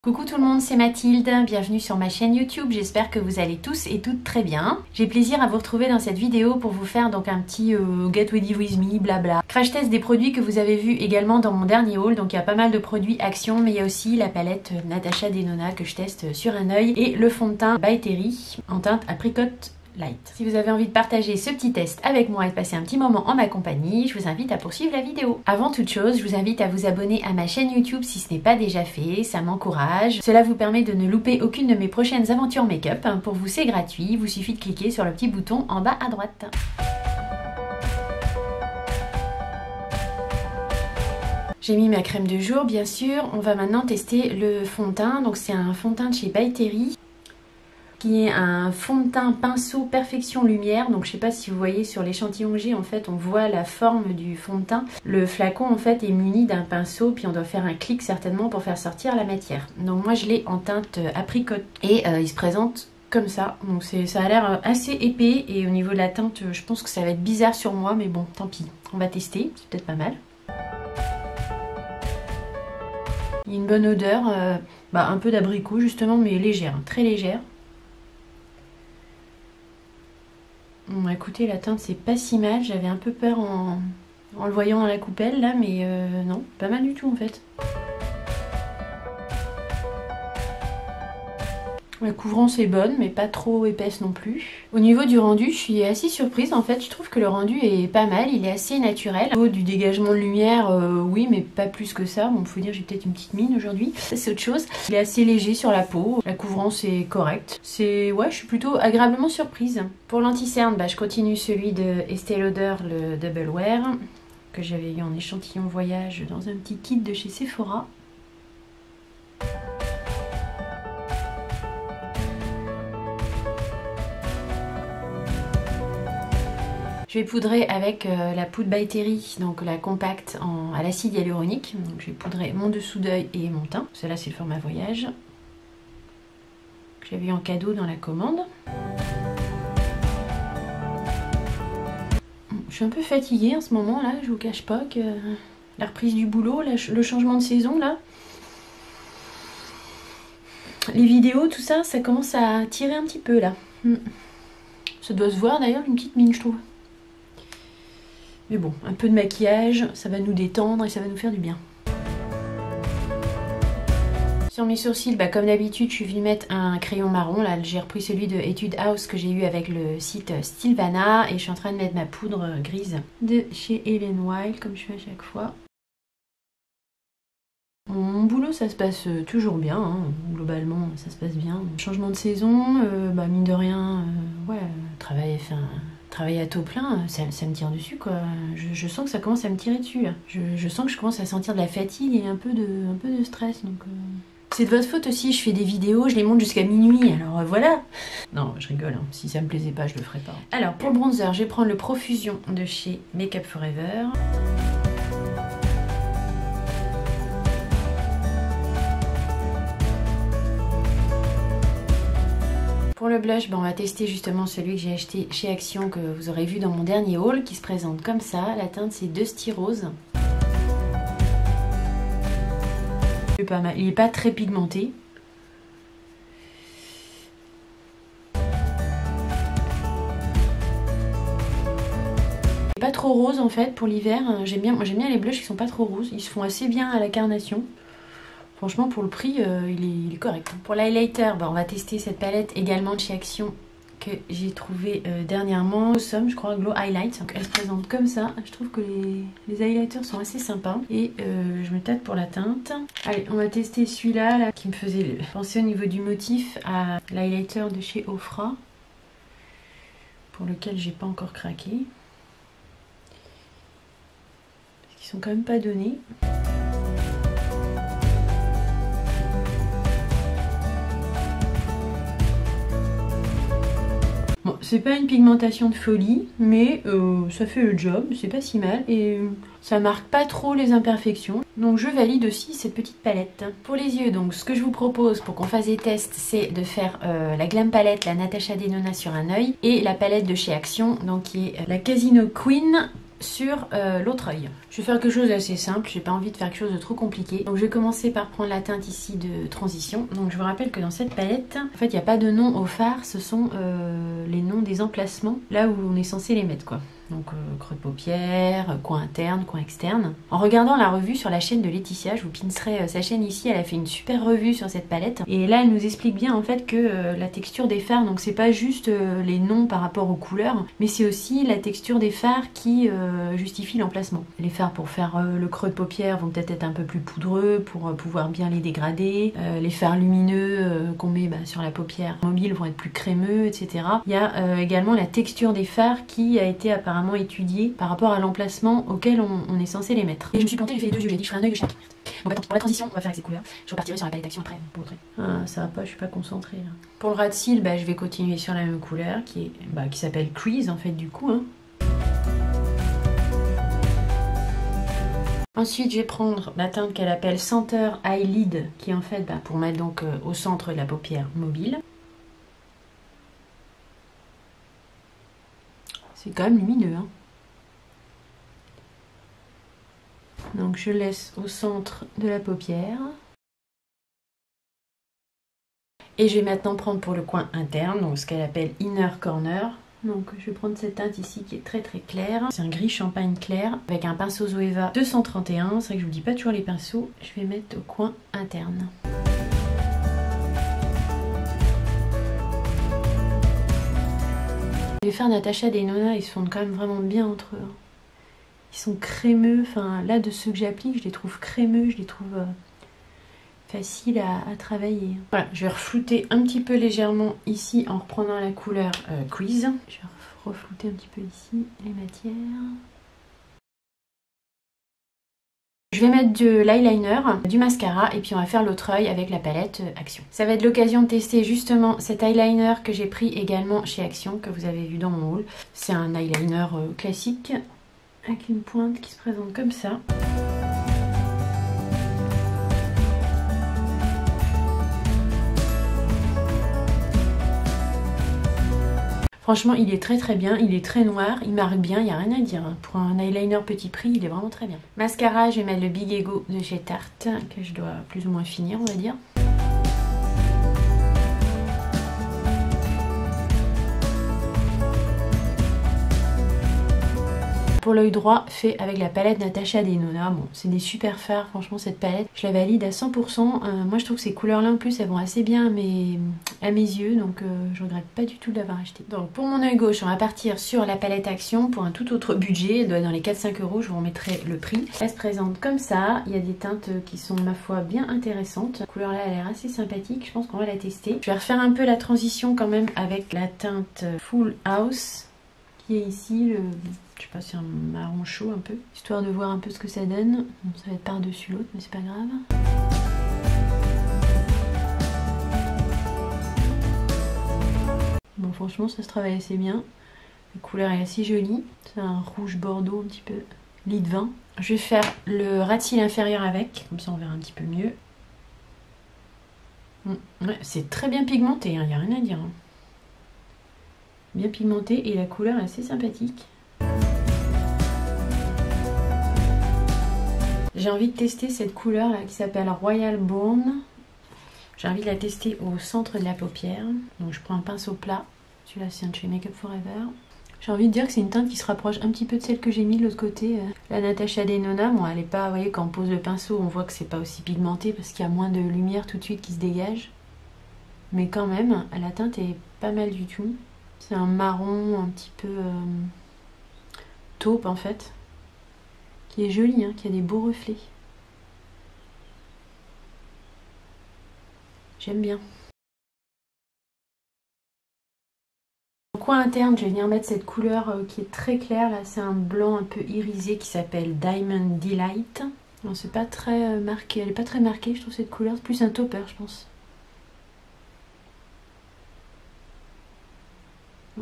Coucou tout le monde, c'est Mathilde, bienvenue sur ma chaîne YouTube, j'espère que vous allez tous et toutes très bien. J'ai plaisir à vous retrouver dans cette vidéo pour vous faire donc un petit Get Ready With Me, blabla. Crash test des produits que vous avez vus également dans mon dernier haul, donc il y a pas mal de produits Action, mais il y a aussi la palette Natasha Denona que je teste sur un œil et le fond de teint By Terry en teinte Apricot Light. Si vous avez envie de partager ce petit test avec moi et de passer un petit moment en ma compagnie, je vous invite à poursuivre la vidéo. Avant toute chose, je vous invite à vous abonner à ma chaîne YouTube si ce n'est pas déjà fait, ça m'encourage. Cela vous permet de ne louper aucune de mes prochaines aventures make-up. Pour vous, c'est gratuit, il vous suffit de cliquer sur le petit bouton en bas à droite. J'ai mis ma crème de jour, bien sûr. On va maintenant tester le fond de teint. Donc c'est un fond de teint de chez By Terry, qui est un fond de teint pinceau Perfection Lumière. Donc je sais pas si vous voyez sur l'échantillon que j'ai, en fait on voit la forme du fond de teint. Le flacon en fait est muni d'un pinceau, puis on doit faire un clic certainement pour faire sortir la matière. Donc moi je l'ai en teinte apricot et il se présente comme ça. Donc ça a l'air assez épais et au niveau de la teinte je pense que ça va être bizarre sur moi, mais bon tant pis, on va tester, c'est peut-être pas mal. Il y a une bonne odeur, un peu d'abricot justement, mais légère, très légère. Bon, écoutez, la teinte c'est pas si mal, j'avais un peu peur en le voyant dans la coupelle là, mais non, pas mal du tout en fait. La couvrance est bonne, mais pas trop épaisse non plus. Au niveau du rendu, je suis assez surprise en fait. Je trouve que le rendu est pas mal, il est assez naturel. Au niveau du dégagement de lumière, oui, mais pas plus que ça. Bon, faut dire j'ai peut-être une petite mine aujourd'hui. Ça, c'est autre chose. Il est assez léger sur la peau. La couvrance est correcte. Ouais, je suis plutôt agréablement surprise. Pour l'anti-cerne, je continue celui de Estée Lauder, le Double Wear, que j'avais eu en échantillon voyage dans un petit kit de chez Sephora. Je vais poudrer avec la poudre By Terry, donc la compacte à l'acide hyaluronique. Donc je vais poudrer mon dessous d'œil et mon teint. Celle-là c'est le format voyage que j'avais eu en cadeau dans la commande. Je suis un peu fatiguée en ce moment là, je vous cache pas que la reprise du boulot, le changement de saison là, les vidéos, tout ça, ça commence à tirer un petit peu là. Ça doit se voir d'ailleurs, une petite mine je trouve. Mais bon, un peu de maquillage, ça va nous détendre et ça va nous faire du bien. Sur mes sourcils, comme d'habitude, je suis venue mettre un crayon marron. Là, j'ai repris celui de Etude House que j'ai eu avec le site Stilvana. Et je suis en train de mettre ma poudre grise de chez Ellen Wild, comme je fais à chaque fois. Mon boulot, ça se passe toujours bien, hein. Globalement, ça se passe bien. Changement de saison, mine de rien, travailler à taux plein, ça me tire dessus quoi. Je sens que ça commence à me tirer dessus là. Je sens que je commence à sentir de la fatigue et un peu de stress. Donc c'est de votre faute aussi, je fais des vidéos, je les monte jusqu'à minuit, alors voilà. Non, je rigole, hein. Si ça me plaisait pas, je le ferais pas. Alors pour le bronzer, je vais prendre le Profusion de chez Make Up For Ever. Pour le blush, on va tester justement celui que j'ai acheté chez Action, que vous aurez vu dans mon dernier haul, qui se présente comme ça. La teinte c'est Dusty Rose. Pas mal. Il n'est pas très pigmenté. Pas trop rose en fait pour l'hiver. J'aime bien les blushs qui sont pas trop roses. Ils se font assez bien à la carnation. Franchement, pour le prix, il est correct. Pour l'highlighter, on va tester cette palette également de chez Action que j'ai trouvé dernièrement. Somme, je crois, Glow Highlight. Donc, elle se présente comme ça. Je trouve que les highlighters sont assez sympas. Et je me tâte pour la teinte. Allez, on va tester celui-là là, qui me faisait penser au niveau du motif à l'highlighter de chez Ofra, pour lequel j'ai pas encore craqué. Parce qu'ils sont quand même pas donnés. Bon, c'est pas une pigmentation de folie, mais ça fait le job, c'est pas si mal et ça marque pas trop les imperfections. Donc je valide aussi cette petite palette. Pour les yeux, donc ce que je vous propose pour qu'on fasse des tests, c'est de faire la Glam Palette, la Natasha Denona sur un œil, et la palette de chez Action, donc qui est la Casino Queen sur l'autre œil. Je vais faire quelque chose d'assez simple, j'ai pas envie de faire quelque chose de trop compliqué. Donc je vais commencer par prendre la teinte ici de transition. Donc je vous rappelle que dans cette palette, en fait il n'y a pas de nom au fard, ce sont les noms des emplacements, là où on est censé les mettre quoi. Donc creux de paupière, coin interne, coin externe. En regardant la revue sur la chaîne de Laetitia, je vous pincerai sa chaîne ici, elle a fait une super revue sur cette palette. Et là elle nous explique bien en fait que la texture des fards, donc c'est pas juste les noms par rapport aux couleurs, mais c'est aussi la texture des fards qui justifie l'emplacement. Les fards pour faire le creux de paupière vont peut-être être un peu plus poudreux pour pouvoir bien les dégrader. Les fards lumineux qu'on met sur la paupière mobile vont être plus crémeux, etc. Il y a également la texture des fards qui a été apparemment étudié par rapport à l'emplacement auquel on est censé les mettre. Et je me suis plantée, j'ai fait les deux yeux, j'ai dit je ferai un œil de chaque. Bon, pour la transition, on va faire avec ces couleurs. Je repartirai sur la palette d'action après pour montrer. Ah, ça va pas, je suis pas concentrée là. Pour le ras de cils, je vais continuer sur la même couleur qui s'appelle Crease en fait du coup. Ensuite, je vais prendre la teinte qu'elle appelle Center Eyelid, qui est en fait pour mettre donc au centre de la paupière mobile. C'est quand même lumineux, hein. Donc je laisse au centre de la paupière. Et je vais maintenant prendre pour le coin interne, donc ce qu'elle appelle Inner Corner. Donc je vais prendre cette teinte ici qui est très très claire. C'est un gris champagne clair avec un pinceau Zoeva 231. C'est vrai que je vous dis pas toujours les pinceaux. Je vais mettre au coin interne. Les fards Natasha Denona, ils se fondent quand même vraiment bien entre eux. Ils sont crémeux, enfin là de ceux que j'applique, je les trouve crémeux, je les trouve faciles à travailler. Voilà, je vais reflouter un petit peu légèrement ici en reprenant la couleur Crease. Je vais reflouter un petit peu ici les matières. Je vais mettre de l'eyeliner, du mascara et puis on va faire l'autre œil avec la palette Action. Ça va être l'occasion de tester justement cet eyeliner que j'ai pris également chez Action, que vous avez vu dans mon haul. C'est un eyeliner classique avec une pointe qui se présente comme ça. Franchement, il est très très bien, il est très noir, il marque bien, il n'y a rien à dire. Pour un eyeliner petit prix, il est vraiment très bien. Mascara, je vais mettre le Big Ego de chez Tarte, que je dois plus ou moins finir, on va dire. Pour l'œil droit, fait avec la palette Natasha Denona. Bon, c'est des super fards, franchement, cette palette. Je la valide à 100%. Moi, je trouve que ces couleurs-là, en plus, elles vont assez bien à mes yeux. Donc, je regrette pas du tout de l'avoir acheté. Donc, pour mon œil gauche, on va partir sur la palette Action pour un tout autre budget. Elle doit être dans les 4-5 €. Je vous remettrai le prix. Elle se présente comme ça. Il y a des teintes qui sont, ma foi, bien intéressantes. La couleur-là, elle a l'air assez sympathique. Je pense qu'on va la tester. Je vais refaire un peu la transition quand même avec la teinte Full House, qui est ici je sais pas, c'est un marron chaud un peu, histoire de voir un peu ce que ça donne. Bon, ça va être par-dessus l'autre, mais c'est pas grave. Bon, franchement, ça se travaille assez bien. La couleur est assez jolie. C'est un rouge bordeaux un petit peu lit de vin. Je vais faire le ras de cils inférieur avec, comme ça on verra un petit peu mieux. Ouais, c'est très bien pigmenté, il n'y a rien à dire. Bien pigmenté et la couleur est assez sympathique. J'ai envie de tester cette couleur là qui s'appelle Royal Brown. J'ai envie de la tester au centre de la paupière. Donc je prends un pinceau plat. Celui-là c'est un de chez Make Up Forever. J'ai envie de dire que c'est une teinte qui se rapproche un petit peu de celle que j'ai mis de l'autre côté. La Natasha Denona, bon elle est pas, vous voyez quand on pose le pinceau on voit que c'est pas aussi pigmenté parce qu'il y a moins de lumière tout de suite qui se dégage. Mais quand même, la teinte est pas mal du tout. C'est un marron un petit peu taupe en fait. Qui est joli, qui a des beaux reflets. J'aime bien. Au coin interne, je vais venir mettre cette couleur qui est très claire. Là, c'est un blanc un peu irisé qui s'appelle Diamond Delight. Non, c'est pas très marqué. Elle est pas très marquée, je trouve cette couleur. C'est plus un topper, je pense.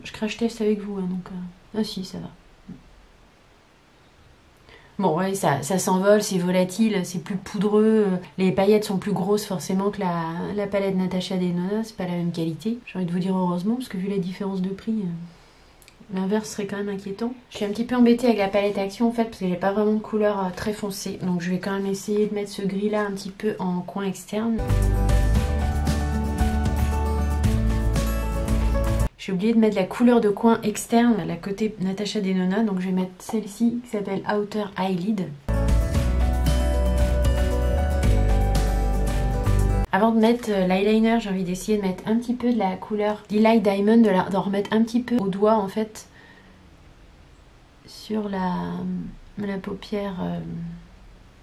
Je crash test avec vous, donc... Ah si, ça va. Bon, ouais, ça s'envole, c'est volatile, c'est plus poudreux. Les paillettes sont plus grosses forcément que la palette Natasha Denona, c'est pas la même qualité. J'ai envie de vous dire heureusement, parce que vu la différence de prix, L'inverse serait quand même inquiétant. Je suis un petit peu embêtée avec la palette Action en fait parce que j'ai pas vraiment de couleur très foncée. Donc je vais quand même essayer de mettre ce gris là un petit peu en coin externe. J'ai oublié de mettre la couleur de coin externe, la côté Natasha Denona. Donc je vais mettre celle-ci qui s'appelle Outer Eyelid. Avant de mettre l'eyeliner, j'ai envie d'essayer de mettre un petit peu de la couleur Lilac Diamond, d'en remettre un petit peu au doigt en fait sur la paupière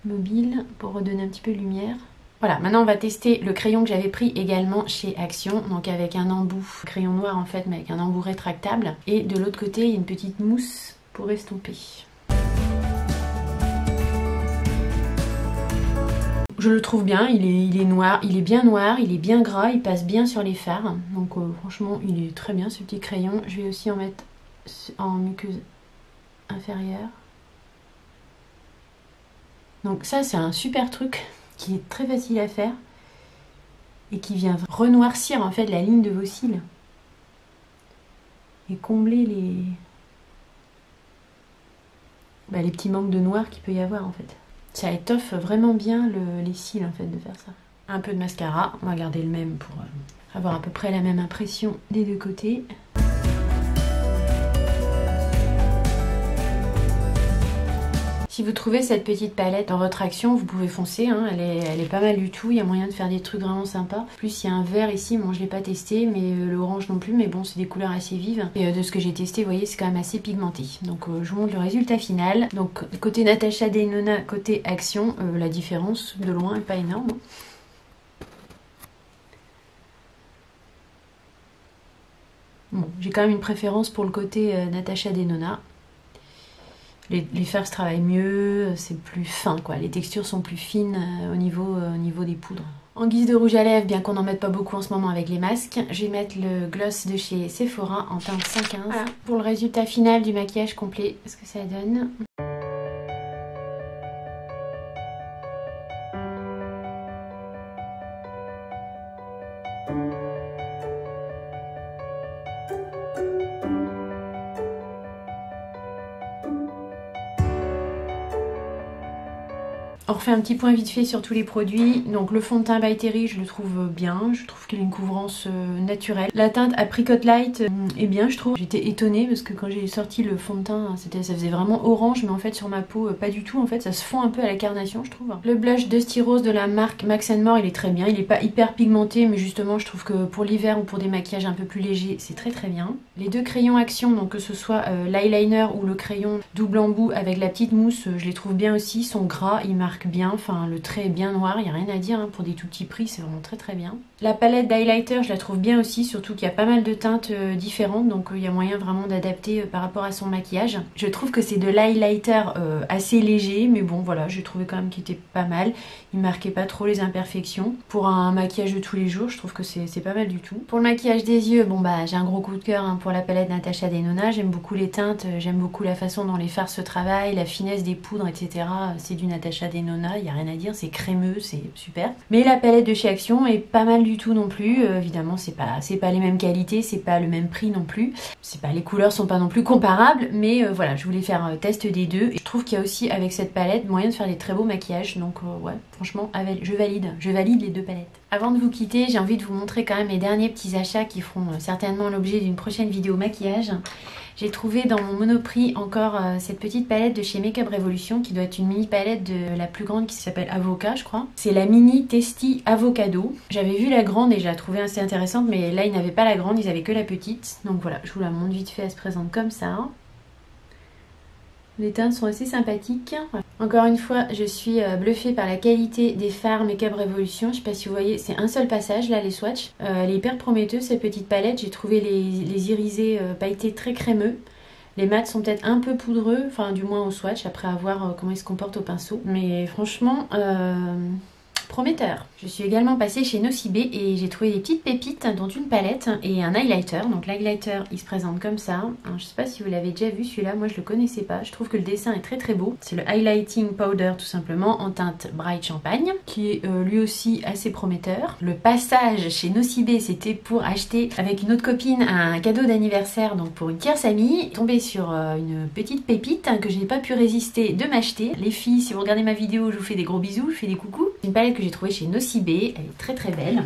mobile pour redonner un petit peu de lumière. Voilà, maintenant on va tester le crayon que j'avais pris également chez Action, donc avec un embout, crayon noir en fait, mais avec un embout rétractable. Et de l'autre côté, il y a une petite mousse pour estomper. Je le trouve bien, il est noir, il est bien noir, il est bien gras, il passe bien sur les fards. Donc franchement, il est très bien ce petit crayon. Je vais aussi en mettre en muqueuse inférieure. Donc ça, c'est un super truc qui est très facile à faire et qui vient renoircir en fait la ligne de vos cils et combler les petits manques de noir qu'il peut y avoir en fait. Ça étoffe vraiment bien les cils en fait de faire ça. Un peu de mascara, on va garder le même pour avoir à peu près la même impression des deux côtés. Si vous trouvez cette petite palette en votre Action, vous pouvez foncer, hein, elle est pas mal du tout, il y a moyen de faire des trucs vraiment sympas. En plus il y a un vert ici, bon je l'ai pas testé, mais l'orange non plus, mais bon c'est des couleurs assez vives. Et de ce que j'ai testé, vous voyez c'est quand même assez pigmenté. Donc je vous montre le résultat final. Donc côté Natasha Denona, côté Action, la différence de loin est pas énorme. Bon, j'ai quand même une préférence pour le côté Natasha Denona. Les fards se travaillent mieux, c'est plus fin quoi, les textures sont plus fines au niveau des poudres. En guise de rouge à lèvres, bien qu'on n'en mette pas beaucoup en ce moment avec les masques, je vais mettre le gloss de chez Sephora en teinte 115. Voilà, pour le résultat final du maquillage complet, ce que ça donne. On refait un petit point vite fait sur tous les produits. Donc le fond de teint By Terry, je le trouve bien. Je trouve qu'il a une couvrance naturelle. La teinte Apricot Light est bien, je trouve. J'étais étonnée parce que quand j'ai sorti le fond de teint, ça faisait vraiment orange. Mais en fait sur ma peau, pas du tout. En fait ça se fond un peu à la carnation, je trouve. Le blush Dusty Rose de la marque Max & More, il est très bien. Il n'est pas hyper pigmenté, mais justement je trouve que pour l'hiver ou pour des maquillages un peu plus légers, c'est très très bien. Les deux crayons Action, donc que ce soit l'eyeliner ou le crayon double embout avec la petite mousse, je les trouve bien aussi. Ils sont gras, ils marquent bien, enfin le trait est bien noir, il n'y a rien à dire hein, pour des tout petits prix, c'est vraiment très très bien. La palette d'highlighter, je la trouve bien aussi, surtout qu'il y a pas mal de teintes différentes, donc il y a moyen vraiment d'adapter par rapport à son maquillage. Je trouve que c'est de l'highlighter assez léger, mais bon voilà, j'ai trouvé quand même qu'il était pas mal, il marquait pas trop les imperfections. Pour un maquillage de tous les jours, je trouve que c'est pas mal du tout. Pour le maquillage des yeux, bon bah j'ai un gros coup de cœur hein, pour la palette Natasha Denona, j'aime beaucoup les teintes, j'aime beaucoup la façon dont les fards se travaillent, la finesse des poudres, etc. C'est du Natasha Denona, il n'y a rien à dire, c'est crémeux, c'est super. Mais la palette de chez Action est pas mal du tout non plus, évidemment c'est pas les mêmes qualités, c'est pas le même prix non plus, les couleurs sont pas non plus comparables, mais voilà, je voulais faire un test des deux, et je trouve qu'il y a aussi avec cette palette moyen de faire des très beaux maquillages, donc ouais, franchement, je valide les deux palettes. Avant de vous quitter, j'ai envie de vous montrer quand même mes derniers petits achats qui feront certainement l'objet d'une prochaine vidéo maquillage. J'ai trouvé dans mon Monoprix encore cette petite palette de chez Makeup Revolution qui doit être une mini palette de la plus grande qui s'appelle Avocat je crois. C'est la mini Testy Avocado. J'avais vu la grande et je la trouvais assez intéressante mais là ils n'avaient pas la grande, ils avaient que la petite. Donc voilà, je vous la montre vite fait, elle se présente comme ça. Les teintes sont assez sympathiques. Encore une fois, je suis bluffée par la qualité des fards Makeup Revolution. Je sais pas si vous voyez, c'est un seul passage là, les swatchs. Elle est hyper prometteuse cette petite palette. J'ai trouvé les irisés pailletés très crémeux. Les mats sont peut-être un peu poudreux, enfin du moins au swatch, après à voir comment ils se comportent au pinceau. Mais franchement, prometteur. Je suis également passée chez Nocibé et j'ai trouvé des petites pépites, dont une palette et un highlighter. Donc l'highlighter, il se présente comme ça. Alors, je sais pas si vous l'avez déjà vu celui-là, moi je le connaissais pas. Je trouve que le dessin est très très beau. C'est le highlighting powder tout simplement en teinte Bright Champagne, qui est lui aussi assez prometteur. Le passage chez Nocibé, c'était pour acheter avec une autre copine un cadeau d'anniversaire, donc pour une tierce amie. Tombée sur une petite pépite que je n'ai pas pu résister de m'acheter. Les filles, si vous regardez ma vidéo, je vous fais des gros bisous, je fais des coucous. C'est une palette que j'ai trouvée chez Nocibé, elle est très très belle.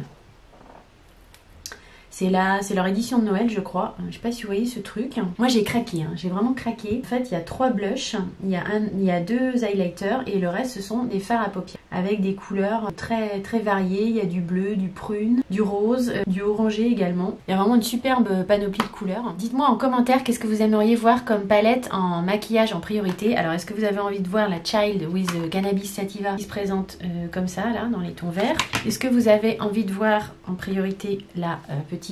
C'est leur édition de Noël, je crois. Je sais pas si vous voyez ce truc. Moi, j'ai craqué, hein. J'ai vraiment craqué. En fait, il y a 3 blushs, il y a 2 highlighters et le reste, ce sont des fards à paupières avec des couleurs très très variées. Il y a du bleu, du prune, du rose, du orangé également. Il y a vraiment une superbe panoplie de couleurs. Dites-moi en commentaire qu'est-ce que vous aimeriez voir comme palette en maquillage en priorité. Alors, est-ce que vous avez envie de voir la Child with Cannabis Sativa qui se présente comme ça, là, dans les tons verts? Est-ce que vous avez envie de voir en priorité la petite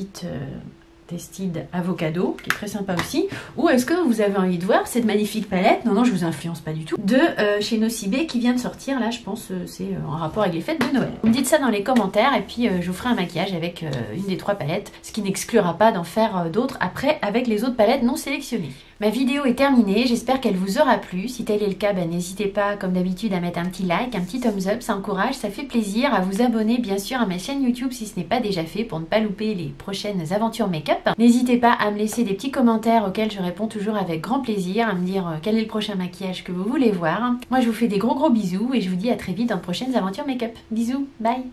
Tested Avocado, qui est très sympa aussi, ou est-ce que vous avez envie de voir cette magnifique palette, non je vous influence pas du tout, de chez Nocibé qui vient de sortir, là je pense c'est en rapport avec les fêtes de Noël. Vous me dites ça dans les commentaires et puis je vous ferai un maquillage avec une des 3 palettes, ce qui n'exclura pas d'en faire d'autres après avec les autres palettes non sélectionnées. Ma vidéo est terminée, j'espère qu'elle vous aura plu. Si tel est le cas, n'hésitez pas comme d'habitude à mettre un petit like, un petit thumbs up, ça encourage, ça fait plaisir. À vous abonner bien sûr à ma chaîne YouTube si ce n'est pas déjà fait pour ne pas louper les prochaines aventures make-up. N'hésitez pas à me laisser des petits commentaires auxquels je réponds toujours avec grand plaisir, à me dire quel est le prochain maquillage que vous voulez voir. Moi je vous fais des gros bisous et je vous dis à très vite dans de prochaines aventures make-up. Bisous, bye!